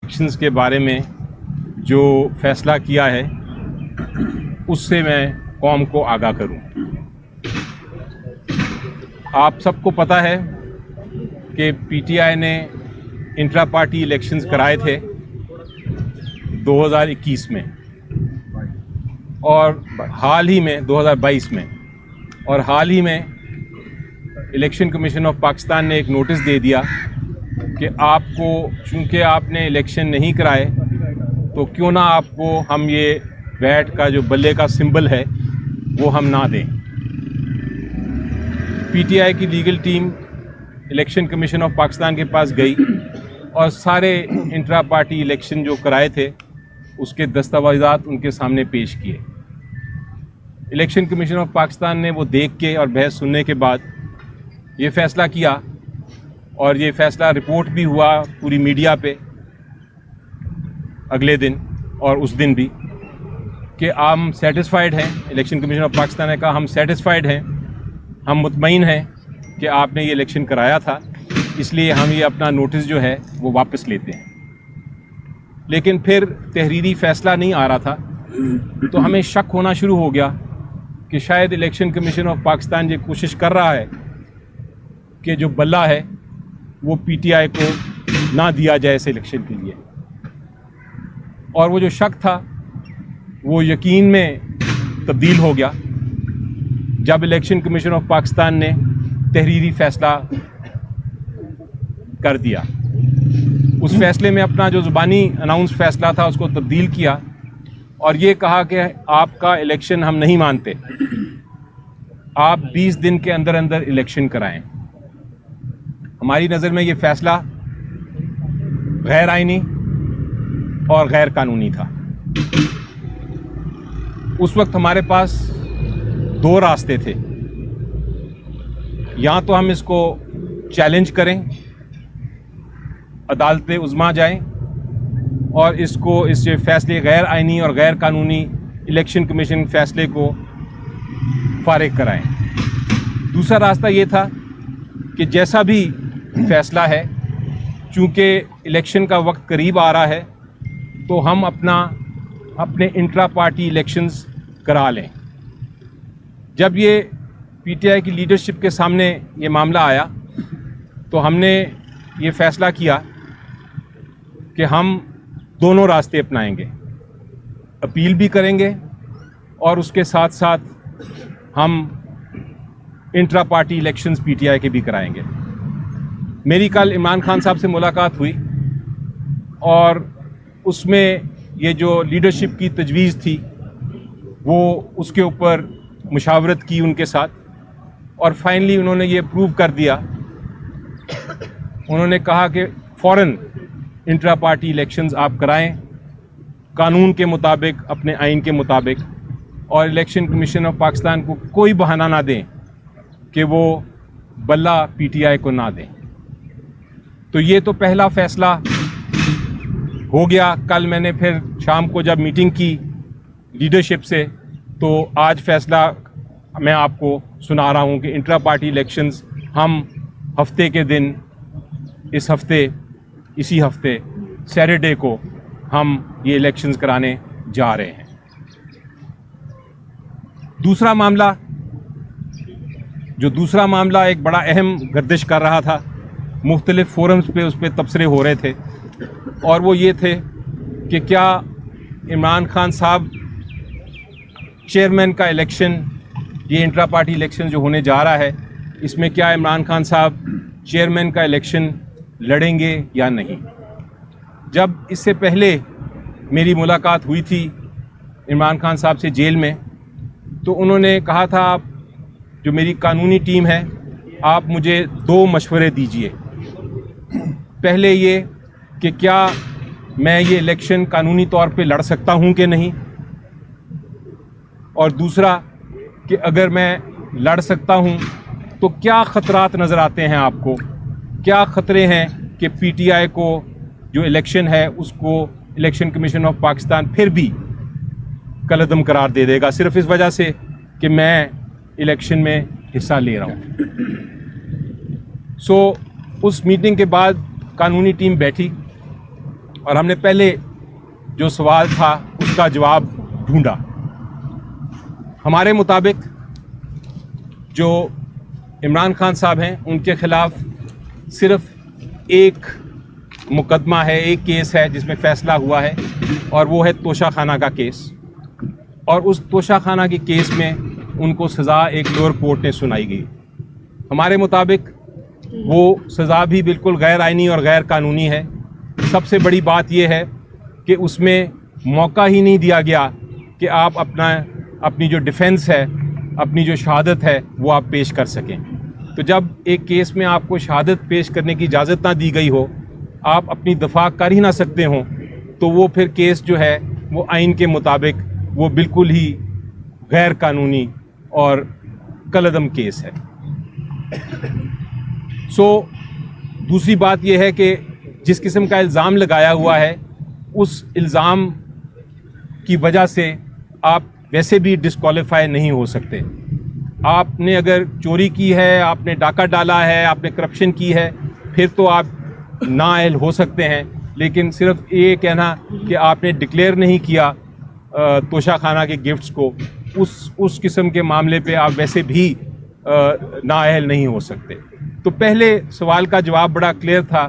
Elections के बारे में जो फैसला किया है उससे मैं कौम को आगाह करूं। आप सबको पता है कि पीटीआई ने इंट्रा पार्टी इलेक्शंस कराए थे 2021 में और हाल ही में 2022 में, और हाल ही में इलेक्शन कमीशन ऑफ पाकिस्तान ने एक नोटिस दे दिया कि आपको, चूंकि आपने इलेक्शन नहीं कराए तो क्यों ना आपको हम ये बैट का जो बल्ले का सिंबल है वो हम ना दें। पीटीआई की legal team election commission of Pakistan के पास गई और सारे इंट्रा पार्टी इलेक्शन जो कराए थे उसके दस्तावेज़ात उनके सामने पेश किए। इलेक्शन कमीशन ऑफ पाकिस्तान ने वो देख के और बहस सुनने के बाद ये फ़ैसला किया, और ये फ़ैसला रिपोर्ट भी हुआ पूरी मीडिया पे अगले दिन और उस दिन भी, कि हम सेटिस्फाइड हैं। इलेक्शन कमीशन ऑफ पाकिस्तान ने कहा हम सेटिस्फाइड हैं, हम मुतमईन हैं कि आपने ये इलेक्शन कराया था, इसलिए हम ये अपना नोटिस जो है वो वापस लेते हैं। लेकिन फिर तहरीरी फ़ैसला नहीं आ रहा था, तो हमें शक होना शुरू हो गया कि शायद इलेक्शन कमीशन ऑफ पाकिस्तान ये कोशिश कर रहा है कि जो बल्ला है वो पीटीआई को ना दिया जाए इस इलेक्शन के लिए। और वो जो शक था वो यकीन में तब्दील हो गया जब इलेक्शन कमीशन ऑफ पाकिस्तान ने तहरीरी फ़ैसला कर दिया। उस फैसले में अपना जो ज़ुबानी अनाउंस फ़ैसला था उसको तब्दील किया और ये कहा कि आपका इलेक्शन हम नहीं मानते, आप 20 दिन के अंदर अंदर इलेक्शन कराएं। हमारी नज़र में ये फ़ैसला गैर आइनी और गैर कानूनी था। उस वक्त हमारे पास दो रास्ते थे, या तो हम इसको चैलेंज करें, अदालत उज़्मा जाएं और इसको, इस फैसले गैर आइनी और गैर कानूनी इलेक्शन कमीशन फैसले को फारिग कराएं। दूसरा रास्ता ये था कि जैसा भी फैसला है, चूँकि इलेक्शन का वक्त करीब आ रहा है, तो हम अपने इंट्रा पार्टी इलेक्शंस करा लें। जब ये पीटीआई की लीडरशिप के सामने ये मामला आया तो हमने ये फ़ैसला किया कि हम दोनों रास्ते अपनाएंगे, अपील भी करेंगे और उसके साथ साथ हम इंट्रा पार्टी इलेक्शंस पीटीआई के भी कराएंगे। मेरी कल इमरान खान साहब से मुलाकात हुई और उसमें ये जो लीडरशिप की तजवीज़ थी वो उसके ऊपर मुशावरत की उनके साथ, और फाइनली उन्होंने ये प्रूव कर दिया। उन्होंने कहा कि फ़ौरन इंट्रा पार्टी इलेक्शंस आप कराएं कानून के मुताबिक, अपने आइन के मुताबिक, और इलेक्शन कमीशन ऑफ पाकिस्तान को कोई बहाना ना दें कि वो बल्ला पीटीआई को ना दें। तो ये तो पहला फ़ैसला हो गया। कल मैंने फिर शाम को जब मीटिंग की लीडरशिप से, तो आज फ़ैसला मैं आपको सुना रहा हूँ कि इंट्रा पार्टी इलेक्शंस हम हफ्ते के दिन, इसी हफ्ते सैटरडे को हम ये इलेक्शंस कराने जा रहे हैं। दूसरा मामला एक बड़ा अहम गर्दिश कर रहा था, मुख्तलिफ फोरम्स पे उस पर तबसरे हो रहे थे, और वो ये थे कि क्या इमरान खान साहब चेयरमैन का इलेक्शन, ये इंट्रा पार्टी इलेक्शन जो होने जा रहा है, इसमें क्या इमरान खान साहब चेयरमैन का इलेक्शन लड़ेंगे या नहीं। जब इससे पहले मेरी मुलाकात हुई थी इमरान खान साहब से जेल में, तो उन्होंने कहा था, आप जो मेरी कानूनी टीम है, आप मुझे 2 मशवरे दीजिए। पहले ये कि क्या मैं ये इलेक्शन कानूनी तौर पे लड़ सकता हूँ कि नहीं, और दूसरा कि अगर मैं लड़ सकता हूँ तो क्या ख़तरात नज़र आते हैं आपको, क्या ख़तरे हैं कि पीटीआई को जो इलेक्शन है उसको इलेक्शन कमीशन ऑफ पाकिस्तान फिर भी कलअदम करार दे देगा सिर्फ इस वजह से कि मैं इलेक्शन में हिस्सा ले रहा हूँ। उस मीटिंग के बाद कानूनी टीम बैठी और हमने पहले जो सवाल था उसका जवाब ढूंढा। हमारे मुताबिक जो इमरान खान साहब हैं उनके खिलाफ सिर्फ एक मुकदमा है, एक केस है जिसमें फ़ैसला हुआ है, और वो है तोशाखाना का केस। और उस तोशाखाना के केस में उनको सज़ा एक लोअर कोर्ट ने सुनाई गई। हमारे मुताबिक वो सज़ा भी बिल्कुल गैर आइनी और गैर कानूनी है। सबसे बड़ी बात यह है कि उसमें मौका ही नहीं दिया गया कि आप अपनी जो डिफेंस है, अपनी जो शहादत है, वो आप पेश कर सकें। तो जब एक केस में आपको शहादत पेश करने की इजाज़त ना दी गई हो, आप अपनी दफा कर ही ना सकते हो, तो वो फिर केस जो है वो आइन के मुताबिक वो बिल्कुल ही गैर कानूनी और कलअदम केस है। दूसरी बात यह है कि जिस किस्म का इल्ज़ाम लगाया हुआ है, उस इल्ज़ाम की वजह से आप वैसे भी डिस्क्वालीफाई नहीं हो सकते। आपने अगर चोरी की है, आपने डाका डाला है, आपने करप्शन की है, फिर तो आप नाअहल हो सकते हैं। लेकिन सिर्फ ये कहना कि आपने डिक्लेयर नहीं किया तोशाखाना के गिफ्ट्स को, उस किस्म के मामले पे आप वैसे भी नाअहल नहीं हो सकते। तो पहले सवाल का जवाब बड़ा क्लियर था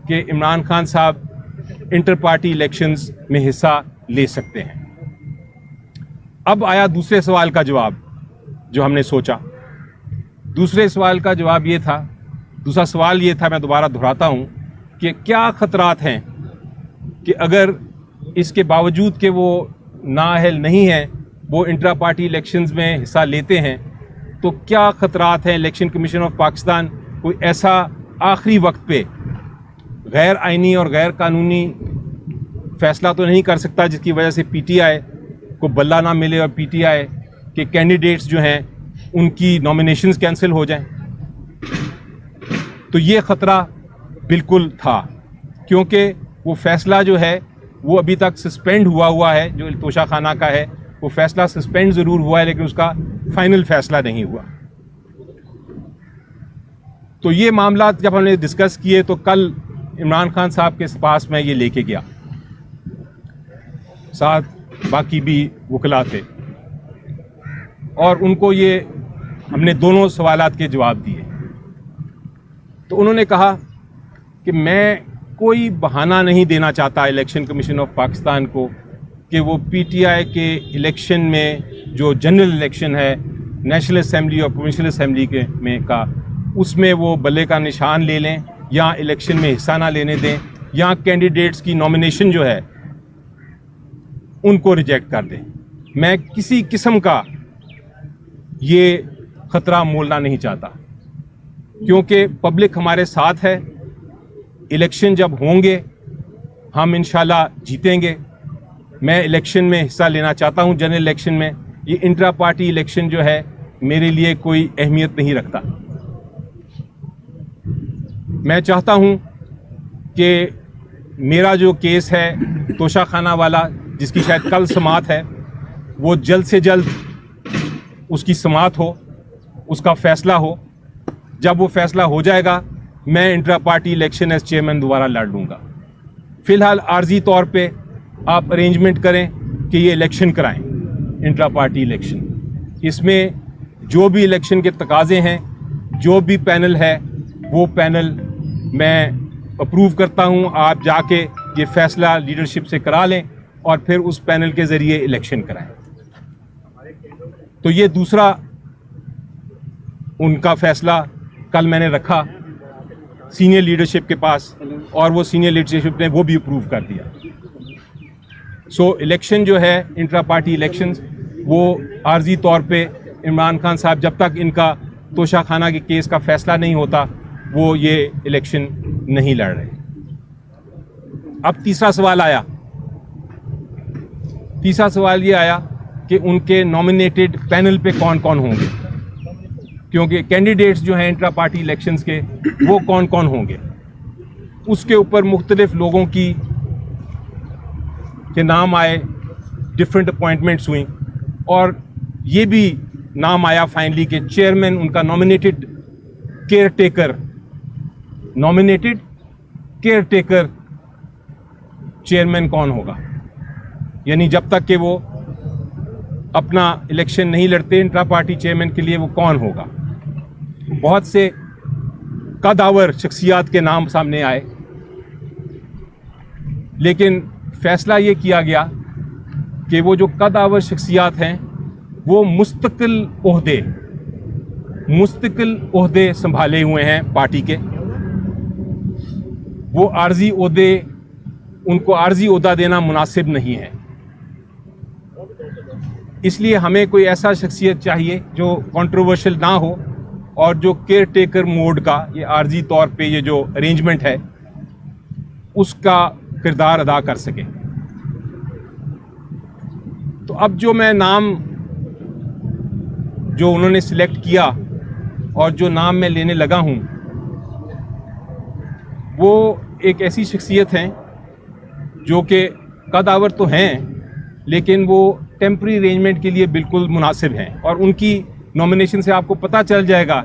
कि इमरान खान साहब इंटर पार्टी इलेक्शंस में हिस्सा ले सकते हैं। अब आया दूसरे सवाल का जवाब जो हमने सोचा। दूसरे सवाल का जवाब ये था, दूसरा सवाल ये था, मैं दोबारा दोहराता हूँ, कि क्या ख़तरात हैं कि अगर इसके बावजूद कि वो नाअहल नहीं हैं, वो इंट्रा पार्टी इलेक्शंस में हिस्सा लेते हैं, तो क्या ख़तरात हैं। इलेक्शन कमीशन ऑफ पाकिस्तान कोई ऐसा आखिरी वक्त पे गैर आइनी और गैर कानूनी फ़ैसला तो नहीं कर सकता जिसकी वजह से पीटीआई को बल्ला ना मिले और पीटीआई के कैंडिडेट्स जो हैं उनकी नॉमिनेशंस कैंसिल हो जाएं। तो ये ख़तरा बिल्कुल था, क्योंकि वो फ़ैसला जो है वो अभी तक सस्पेंड हुआ है। जो तोशाखाना का है वो फ़ैसला सस्पेंड ज़रूर हुआ है, लेकिन उसका फाइनल फ़ैसला नहीं हुआ। तो ये मामला जब हमने डिस्कस किए तो कल इमरान खान साहब के पास मैं ये लेके गया, साथ बाकी भी वकला थे, और उनको ये हमने दोनों सवालात के जवाब दिए। तो उन्होंने कहा कि मैं कोई बहाना नहीं देना चाहता इलेक्शन कमीशन ऑफ पाकिस्तान को कि वो पीटीआई के इलेक्शन में, जो जनरल इलेक्शन है नेशनल असेंबली और प्रोविंशियल असेंबली के में का, उसमें वो बल्ले का निशान ले लें या इलेक्शन में हिस्सा ना लेने दें, या कैंडिडेट्स की नॉमिनेशन जो है उनको रिजेक्ट कर दें। मैं किसी किस्म का ये ख़तरा मोलना नहीं चाहता, क्योंकि पब्लिक हमारे साथ है। इलेक्शन जब होंगे हम इंशाल्लाह जीतेंगे। मैं इलेक्शन में हिस्सा लेना चाहता हूं, जनरल इलेक्शन में। ये इंट्रा पार्टी इलेक्शन जो है मेरे लिए कोई अहमियत नहीं रखता। मैं चाहता हूं कि मेरा जो केस है तोशाखाना वाला, जिसकी शायद कल समाअत है, वो जल्द से जल्द उसकी समाअत हो, उसका फ़ैसला हो। जब वो फ़ैसला हो जाएगा मैं intra party election as chairman दोबारा लड़ लूँगा। फ़िलहाल आर्जी तौर पे आप अरेंजमेंट करें कि ये इलेक्शन कराएं, इंट्रा पार्टी इलेक्शन। इसमें जो भी इलेक्शन के तकाज़े हैं, जो भी पैनल है, वो पैनल मैं अप्रूव करता हूँ। आप जाके ये फ़ैसला लीडरशिप से करा लें और फिर उस पैनल के ज़रिए इलेक्शन कराएं। तो ये दूसरा उनका फ़ैसला कल मैंने रखा सीनियर लीडरशिप के पास, और वो सीनियर लीडरशिप ने वो भी अप्रूव कर दिया। इलेक्शन जो है इंट्रा पार्टी इलेक्शंस, वो आर्जी तौर पे इमरान खान साहब जब तक इनका तोशाखाना के केस का फ़ैसला नहीं होता, वो ये इलेक्शन नहीं लड़ रहे। अब तीसरा सवाल आया। तीसरा सवाल ये आया कि उनके नॉमिनेटेड पैनल पे कौन कौन होंगे, क्योंकि कैंडिडेट्स जो हैं इंट्रा पार्टी इलेक्शंस के, वो कौन कौन होंगे। उसके ऊपर मुख्तलिफ लोगों के नाम आए, डिफरेंट अपॉइंटमेंट्स हुई, और ये भी नाम आया फाइनली कि चेयरमैन उनका नॉमिनेटेड केयर टेकर चेयरमैन कौन होगा, यानी जब तक कि वो अपना इलेक्शन नहीं लड़ते इंट्रा पार्टी चेयरमैन के लिए, वो कौन होगा। बहुत से कदावर शख्सियात के नाम सामने आए, लेकिन फैसला ये किया गया कि वो जो कदावर शख्सियात हैं वो मुस्तकिल ओहदे संभाले हुए हैं पार्टी के। वो उनको आर्जी ओहदा देना मुनासिब नहीं है। इसलिए हमें कोई ऐसा शख्सियत चाहिए जो कंट्रोवर्शियल ना हो और जो केयर टेकर मोड का, ये आर्जी तौर पे ये जो अरेंजमेंट है उसका किरदार अदा कर सके। तो अब जो मैं नाम जो उन्होंने सिलेक्ट किया और जो नाम मैं लेने लगा हूं, वो एक ऐसी शख्सियत हैं जो कि कदावर तो हैं लेकिन वो टेम्पररी अरेंजमेंट के लिए बिल्कुल मुनासिब हैं। और उनकी नॉमिनेशन से आपको पता चल जाएगा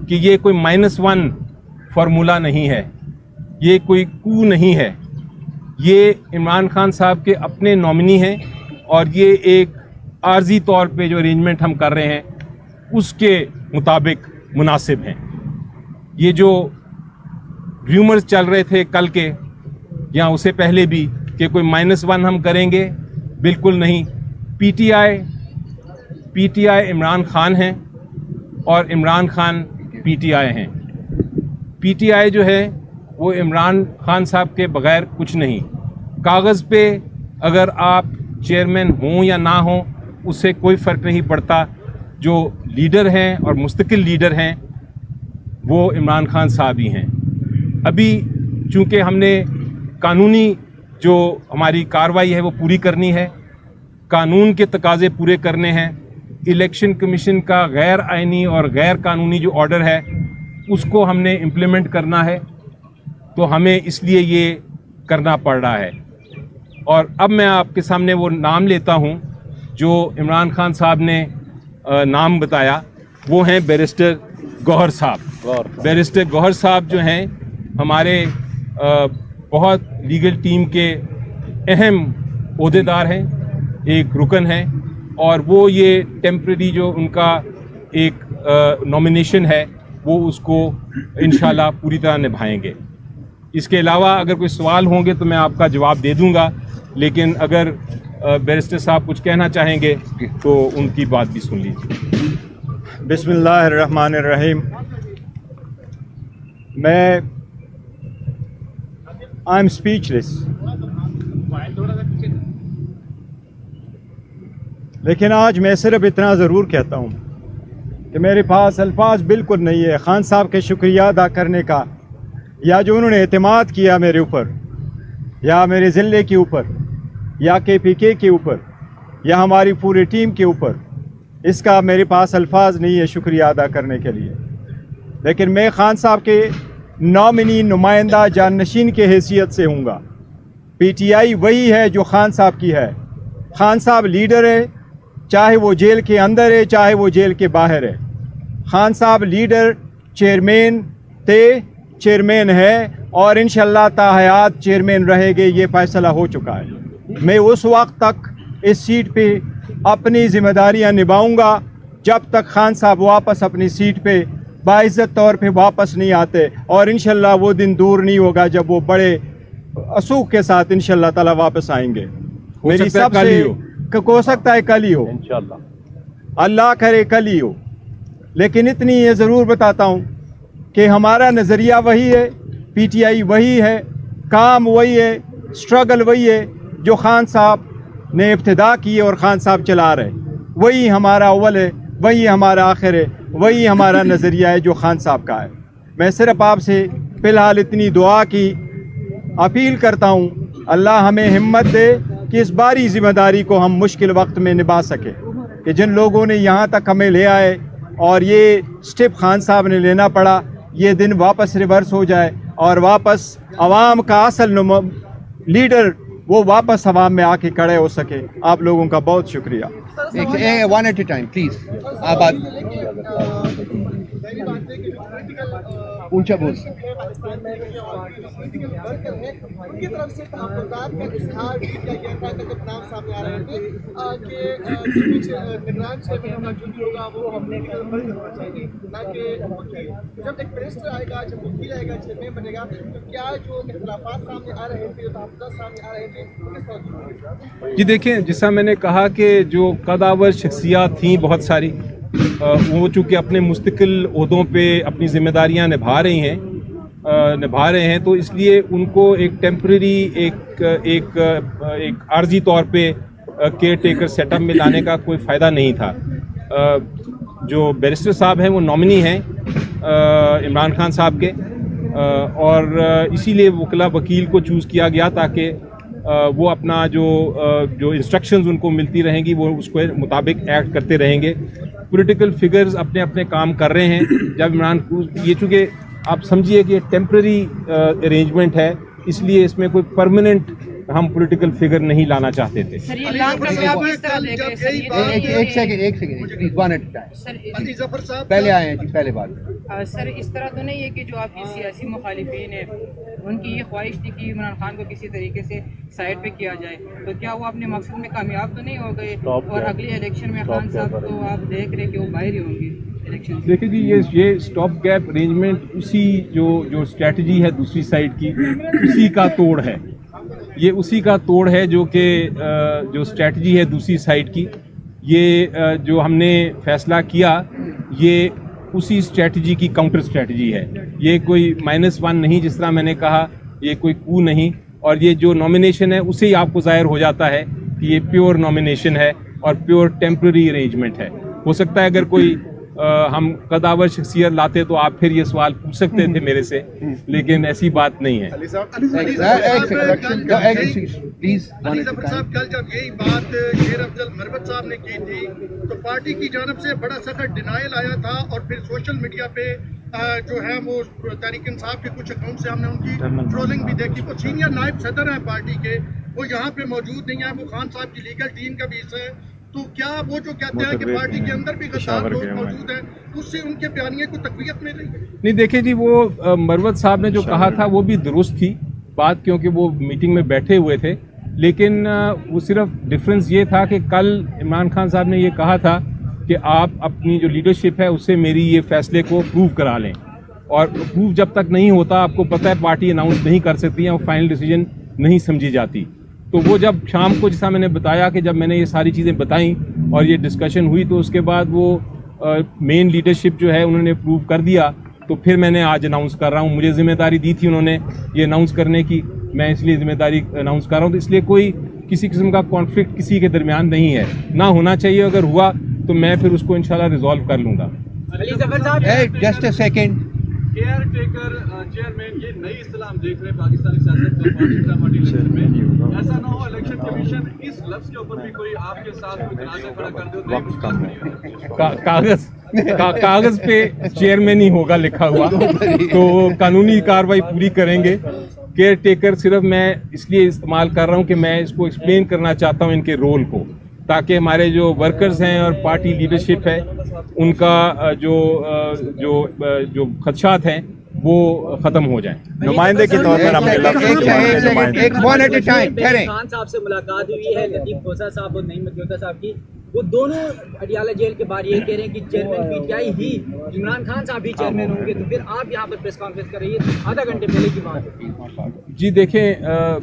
कि ये कोई -1 फार्मूला नहीं है, ये कोई कू नहीं है। ये इमरान खान साहब के अपने नॉमिनी हैं और ये एक आर्जी तौर पे जो अरेंजमेंट हम कर रहे हैं उसके मुताबिक मुनासिब हैं। ये जो र्यूमर्स चल रहे थे कल के या उससे पहले भी कि कोई -1 हम करेंगे, बिल्कुल नहीं। पीटीआई इमरान खान हैं और इमरान खान पीटीआई हैं। पीटीआई जो है वो इमरान खान साहब के बगैर कुछ नहीं। कागज़ पे अगर आप चेयरमैन हों या ना हों उससे कोई फ़र्क नहीं पड़ता। जो लीडर हैं और मुस्तकिल लीडर हैं वो इमरान खान साहब ही हैं। अभी चूँकि हमने कानूनी जो हमारी कार्रवाई है वो पूरी करनी है, कानून के तकाज़े पूरे करने हैं। इलेक्शन कमीशन का गैर आइनी और गैर कानूनी जो ऑर्डर है उसको हमने इम्प्लीमेंट करना है, तो हमें इसलिए ये करना पड़ रहा है। और अब मैं आपके सामने वो नाम लेता हूँ जो इमरान खान साहब ने नाम बताया, वो हैं बैरिस्टर गौहर साहब। बैरिस्टर गौहर साहब जो हैं हमारे बहुत लीगल टीम के अहम ओहदेदार हैं, एक रुकन हैं, और वो ये टेम्परेरी जो उनका एक नॉमिनेशन है वो उसको इंशाल्लाह पूरी तरह निभाएंगे। इसके अलावा अगर कोई सवाल होंगे तो मैं आपका जवाब दे दूंगा, लेकिन अगर बैरिस्टर साहब कुछ कहना चाहेंगे तो उनकी बात भी सुन लीजिए। बिस्मिल्लाहिर्रहमानिर्रहीम। आई एम स्पीचलेस, लेकिन आज मैं सिर्फ इतना ज़रूर कहता हूँ कि मेरे पास अल्फाज बिल्कुल नहीं है खान साहब के शुक्रिया अदा करने का, या जो उन्होंने एतमाद किया मेरे ऊपर या मेरे ज़िले के ऊपर या KPK के ऊपर या हमारी पूरी टीम के ऊपर, इसका मेरे पास अल्फाज नहीं है शुक्रिया अदा करने के लिए। लेकिन मैं खान साहब के नॉमिनी नुमाइंदा जाननशीन के हैसियत से हूँगा। PTI वही है जो खान साहब की है। खान साहब लीडर है, चाहे वो जेल के अंदर है चाहे वो जेल के बाहर है। खान साहब लीडर चेयरमैन है और इंशाअल्लाह ताहयात चेयरमैन रहेंगे, ये फैसला हो चुका है। मैं उस वक्त तक इस सीट पे अपनी जिम्मेदारियां निभाऊंगा जब तक खान साहब वापस अपनी सीट पे बाइज़्ज़त तौर पे वापस नहीं आते, और इंशाअल्लाह वो दिन दूर नहीं होगा जब वो बड़े असूख के साथ इंशाअल्लाह ताला वापस आएंगे। मेरी सबसे हो सकता है कल ही हो, इंशाअल्लाह, अल्लाह करे कल ही हो। लेकिन इतनी ये ज़रूर बताता हूँ कि हमारा नज़रिया वही है, PTI वही है, काम वही है, स्ट्रगल वही है जो खान साहब ने इब्तिदा की और खान साहब चला रहे। वही हमारा अव्वल है, वही हमारा आखिर है, वही हमारा नज़रिया है जो खान साहब का है। मैं सिर्फ आपसे फ़िलहाल इतनी दुआ की अपील करता हूँ, अल्लाह हमें हिम्मत दे कि इस बारी ज़िम्मेदारी को हम मुश्किल वक्त में निभा सके, कि जिन लोगों ने यहाँ तक हमें ले आए और ये स्टेप खान साहब ने लेना पड़ा, ये दिन वापस रिवर्स हो जाए और वापस आवाम का असल लीडर वो वापस आवाम में आके खड़े हो सके। आप लोगों का बहुत शुक्रिया। One at a time please. आप ऊंचा बोल। उनकी तरफ से तहफ़्फ़ुज़ात का इज़हार किया गया था जब नाम सामने आ रहे थे कि निगरान चेयरमैन का जो भी होगा वो हमने बंद होना चाहिए, ना कि वकील। जब एक मिनिस्टर आएगा, जब वकील आएगा, चेयरमैन बनेगा, तो क्या जो इख्तिलाफ़ात सामने आ रहे थे, जो तहफ़्फ़ुज़ात सामने आ रहे थे, किस तरह दूर होंगे? जी देखिए, जैसा मैंने कहा कि जो कदावर शख्सियात थी बहुत सारी, वो चूँकि अपने मुस्तकिल ओहदों पे अपनी ज़िम्मेदारियाँ निभा रहे हैं, तो इसलिए उनको एक टेम्परेरी एक आर्जी तौर पे केयर टेकर सेटअप में लाने का कोई फ़ायदा नहीं था। जो बैरिस्टर साहब हैं वो नॉमिनी हैं इमरान खान साहब के, और इसीलिए वकील को चूज़ किया गया ताकि वो अपना जो इंस्ट्रक्शंस उनको मिलती रहेंगी वो उसके मुताबिक एक्ट करते रहेंगे। पॉलिटिकल फिगर्स अपने अपने काम कर रहे हैं। जब ये चूँकि आप समझिए कि टेम्परेरी अरेंजमेंट है, इसलिए इसमें कोई परमानेंट हम पॉलिटिकल फिगर नहीं लाना चाहते थे। एक second please, one at time. पहले आए हैं जी, पहले बात। सर इस तरह तो नहीं है कि जो आपकी सियासी मुखालिफिन है उनकी ये ख्वाहिश थी कि इमरान खान को किसी तरीके से साइड पे किया जाए, तो क्या वो अपने मकसद में कामयाब तो नहीं हो गए? और अगले इलेक्शन में खान साहब तो आप देख रहे कि वो बाहर ही होंगे इलेक्शन से। देखिए जी, ये स्टॉप गैप अरेंजमेंट उसी जो स्ट्रेटजी है दूसरी साइड की, उसी का तोड़ है। ये उसी का तोड़ है जो कि जो स्ट्रेटजी है दूसरी साइड की, ये जो हमने फैसला किया, ये उसी स्ट्रेटजी की काउंटर स्ट्रेटजी है। ये कोई -1 नहीं, जिस तरह मैंने कहा, ये कोई कू नहीं। और ये जो नॉमिनेशन है उससे ही आपको जाहिर हो जाता है कि ये प्योर नॉमिनेशन है और प्योर टेम्पररी अरेंजमेंट है। हो सकता है अगर कोई हम कदावर शख्सियत लाते तो आप फिर ये सवाल पूछ सकते थे मेरे से, लेकिन ऐसी बात नहीं है। प्लीज कल जब यही बात शेर अफजल मरवत साहब ने की थी तो पार्टी की जानब से बड़ा सख्त डिनायल आया था, और फिर सोशल मीडिया पे जो है वो तहरीक इंसाफ के कुछ अकाउंट से हमने उनकी ट्रोलिंग भी देखी। वो सीनियर नायब सदर हैं पार्टी के, वो यहाँ पे मौजूद नहीं है, वो खान साहब की लीगल टीम का भी हिस्सा है। तो क्या वो जो कहते हैं कि पार्टी के अंदर भी गद्दार लोग मौजूद हैं, उससे उनके बयानिए को तकवीत मिल रही है? नहीं, देखिए जी, वो मरवत साहब ने जो कहा था वो भी दुरुस्त थी बात, क्योंकि वो मीटिंग में बैठे हुए थे। लेकिन वो सिर्फ डिफरेंस ये था कि कल इमरान खान साहब ने ये कहा था कि आप अपनी जो लीडरशिप है उससे मेरी ये फैसले को प्रूव करा लें, और प्रूव जब तक नहीं होता, आपको पता है पार्टी अनाउंस नहीं कर सकती है, वो फाइनल डिसीजन नहीं समझी जाती। तो वो जब शाम को, जैसा मैंने बताया कि जब मैंने ये सारी चीज़ें बताई और ये डिस्कशन हुई, तो उसके बाद वो मेन लीडरशिप जो है उन्होंने प्रूव कर दिया। तो फिर मैंने आज अनाउंस कर रहा हूँ, मुझे जिम्मेदारी दी थी उन्होंने ये अनाउंस करने की, मैं इसलिए जिम्मेदारी अनाउंस कर रहा हूँ। तो इसलिए कोई किसी किस्म का कॉन्फ्लिक्ट किसी के दरमियान नहीं है, ना होना चाहिए। अगर हुआ तो मैं फिर उसको इंशाल्लाह रिजॉल्व कर लूँगा। Just a second. Care taker chairman, ये नई इस्तेलाह हम देख रहे हैं पाकिस्तानी सियासत में, पार्टी में। ऐसा ना हो इलेक्शन कमीशन इस लफ्ज के ऊपर भी कोई आपके साथ कोई तनाज़ा खड़ा कर दे, कागज पे चेयरमैन ही होगा लिखा हुआ, तो कानूनी कार्रवाई पूरी करेंगे। केयर टेकर सिर्फ मैं इसलिए इस्तेमाल कर रहा हूँ कि मैं इसको एक्सप्लेन करना चाहता हूँ इनके रोल को, ताकि हमारे जो वर्कर्स हैं और पार्टी लीडरशिप है उनका जो खदशात हैं वो खत्म हो जाएं। नुमाइंदे के तौर पर हमने खान साहब से मुलाकात हुई है, लतीफ खोसा साहब और नईम मतियोता साहब की, वो दोनों अडियाला जेल के बाहर ये कह रहे हैं कि चेयरमैन पीटीआई ही इमरान खान साहब ही चेयरमैन होंगे। तो फिर आप यहाँ पर प्रेस कॉन्फ्रेंस कर रही है, आधा घंटे पहले की बात है। जी देखें,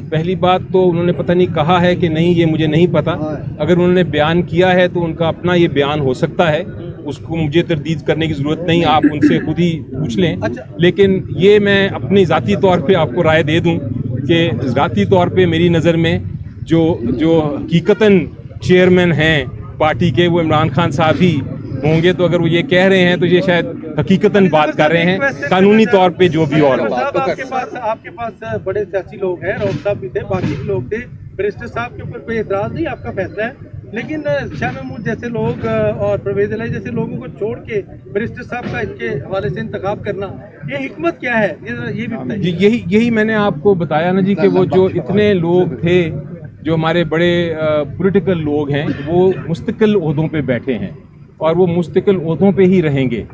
पहली बात तो उन्होंने पता नहीं कहा है कि नहीं, ये मुझे नहीं पता। अगर उन्होंने बयान किया है तो उनका अपना ये बयान हो सकता है, उसको मुझे तरदीद करने की ज़रूरत नहीं, आप उनसे खुद ही पूछ लें। लेकिन ये मैं अपनी ज़ाती तौर पे आपको राय दे दूं कि ज़ाती तौर पे मेरी नज़र में जो हकीकतन चेयरमैन हैं पार्टी के, वो इमरान खान साहब ही होंगे। तो अगर वो ये कह रहे हैं तो ये शायद हकीकतन बात कर रहे हैं, कानूनी तौर पे जो भी और हो। आपके पास बड़े सियासी लोग हैं, रऊफ साहब भी थे, बाकी भी लोग थे, बैरिस्टर साहब के ऊपर कोई एतराज़ नहीं, आपका फैसला है। लेकिन शाह महमूद जैसे लोग और परवेज इलाही जैसे लोगों को छोड़ के बैरिस्टर साहब का इसके हवाले से इंतखाब करना, ये हिकमत क्या है, ये भी बताइए। यही मैंने आपको बताया ना जी, कि वो जो इतने लोग थे, जो हमारे बड़े पॉलिटिकल लोग हैं, वो मुस्तकिल ओहदों पे बैठे हैं और वो मुस्तकिल ओहदों पे ही रहेंगे।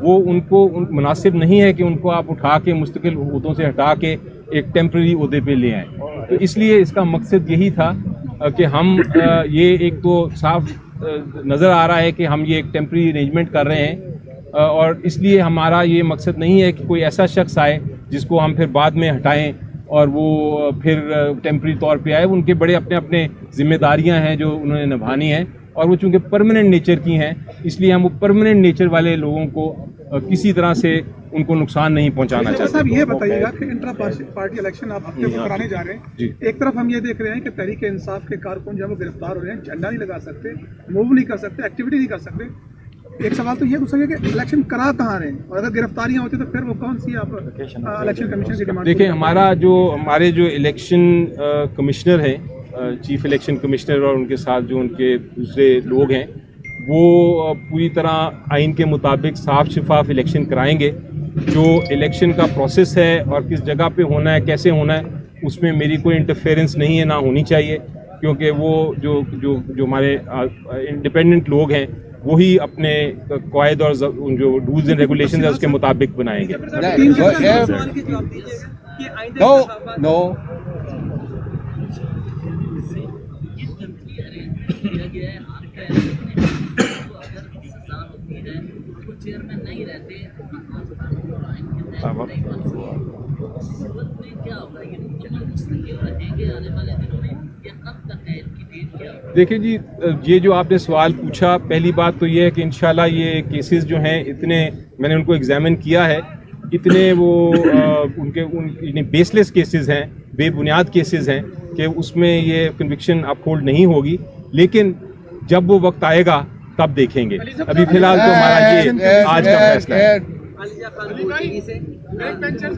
वो उनको मुनासिब नहीं है कि उनको आप उठा के मुस्तकिल ओहदों से हटा के एक टेम्प्रेरी ओहदे पे ले आएँ। तो इसलिए इसका मकसद यही था कि हम ये एक तो साफ नज़र आ रहा है कि हम ये एक टेम्प्रेरी अरेंजमेंट कर रहे हैं और इसलिए हमारा ये मकसद नहीं है कि कोई ऐसा शख्स आए जिसको हम फिर बाद में हटाएं और वो फिर टेम्प्रेरी तौर पे आए। उनके बड़े अपने अपने जिम्मेदारियां हैं जो उन्होंने निभानी हैं और वो चूँकि परमानेंट नेचर की हैं, इसलिए हम वो परमानेंट नेचर वाले लोगों को किसी तरह से उनको नुकसान नहीं पहुंचाना चाहते। साहब ये बताइएगा कि इंट्रा पार्टी इलेक्शन आप हफ्ते को कराने जा रहे हैं, एक तरफ हम ये देख रहे हैं कि तहरीक इंसाफ के कारकुन जब वो गिरफ्तार हो रहे हैं, झंडा नहीं लगा सकते, मूव नहीं कर सकते, एक्टिविटी नहीं कर सकते। एक सवाल तो ये पूछ सके कि इलेक्शन करा कहाँ रहे हैं और अगर गिरफ्तारियां होती तो फिर वो कौन सी आप इलेक्शन कमीशन की डिमांड? देखिए, हमारे जो इलेक्शन कमिश्नर हैं, चीफ इलेक्शन कमिश्नर और उनके साथ जो उनके दूसरे लोग हैं, वो पूरी तरह आइन के मुताबिक साफ शफाफ इलेक्शन कराएंगे। जो इलेक्शन का प्रोसेस है और किस जगह पे होना है, कैसे होना है, उसमें मेरी कोई इंटरफेरेंस नहीं है, ना होनी चाहिए, क्योंकि वो जो हमारे इंडिपेंडेंट लोग हैं वही अपने कायद और जो रूल्स एंड रेगुलेशन है उसके मुताबिक बनाएंगे। चेयरमैन नहीं रहते क्या होगा, ये मुस्तकिल रहेंगे आने वाले दिनों में या कब तक है, इनकी डेट क्या होगी? देखिए जी, ये जो आपने सवाल पूछा, पहली बात तो ये है कि इंशाल्लाह ये केसेस जो हैं इतने, मैंने उनको एग्जामिन किया है, इतने वो उनके बेसलेस केसेस हैं, बेबुनियाद केसेस हैं कि उसमें ये कन्विक्शन अपहोल्ड नहीं होगी। लेकिन जब वो वक्त आएगा तब देखेंगे। अभी फिलहाल तो हमारा ये आज का फैसला है। आलिजा खान बोल टीवी से अच्छा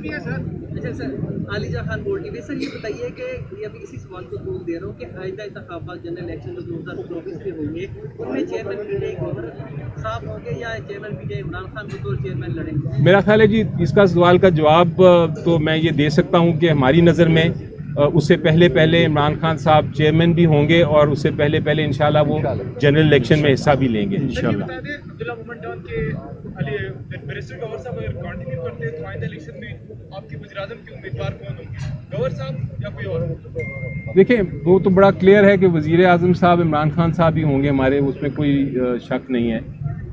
सर, आलिजा खान बोल टीवी सर, ये बताइए कि ये अभी इसी सवाल को दूर दे रहा हूँ कि आइंदा इंतखाबात जनरल इलेक्शन जो 2024 में होंगे उनमें चेयरमैन पीटीआई गवर्नर साहब होंगे या चेयरमैन पीटीआई इमरान खान बतौर चेयरमैन लड़ेंगे? मेरा ख्याल है जी, इसका सवाल का जवाब तो मैं ये दे सकता हूँ कि हमारी नज़र में उससे पहले इमरान खान साहब चेयरमैन भी होंगे और उससे पहले इंशाल्लाह वो जनरल इलेक्शन में हिस्सा भी लेंगे इंशाल्लाह। देखिए, वो तो बड़ा क्लियर है कि वज़ीर आज़म साहब इमरान खान साहब ही होंगे हमारे, उसमें कोई शक नहीं है।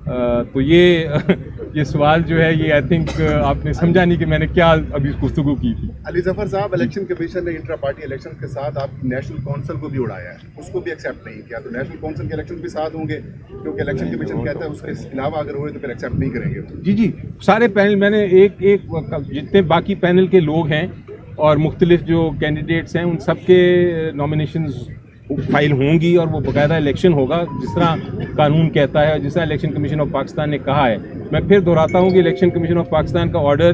तो ये सवाल जो है ये आई थिंक आपने समझा नहीं कि मैंने क्या अभी गुफ्तगू की थी। अली जफर साहब, इलेक्शन कमीशन ने इंट्रा पार्टी इलेक्शन के साथ आप नेशनल काउंसिल को भी उड़ाया है, उसको भी एक्सेप्ट नहीं किया, तो नेशनल काउंसिल के इलेक्शन भी साथ होंगे क्योंकि इलेक्शन कमीशन कहता है उसके अलावा अगर हुए तो फिर एक्सेप्ट नहीं करेंगे। जी, सारे पैनल, मैंने एक जितने बाकी पैनल के लोग हैं और मुख्तलिफ जो कैंडिडेट्स हैं उन सब के नॉमिनेशन फाइल होंगी और वो बाकायदा इलेक्शन होगा जिस तरह कानून कहता है, जिस तरह इलेक्शन कमीशन ऑफ पाकिस्तान ने कहा है। मैं फिर दोहराता हूँ कि इलेक्शन कमीशन ऑफ पाकिस्तान का ऑर्डर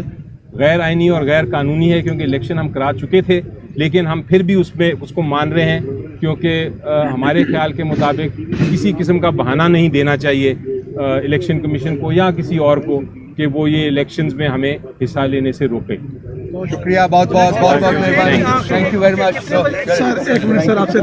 गैर आइनी और गैर कानूनी है, क्योंकि इलेक्शन हम करा चुके थे, लेकिन हम फिर भी उसको मान रहे हैं, क्योंकि हमारे ख्याल के मुताबिक किसी किस्म का बहाना नहीं देना चाहिए इलेक्शन कमीशन को या किसी और को कि वो ये इलेक्शंस में हमें हिस्सा लेने से रोके। शुक्रिया, बहुत बहुत मेहरबानी, thank you very much sir. एक मिनट सर, आपसे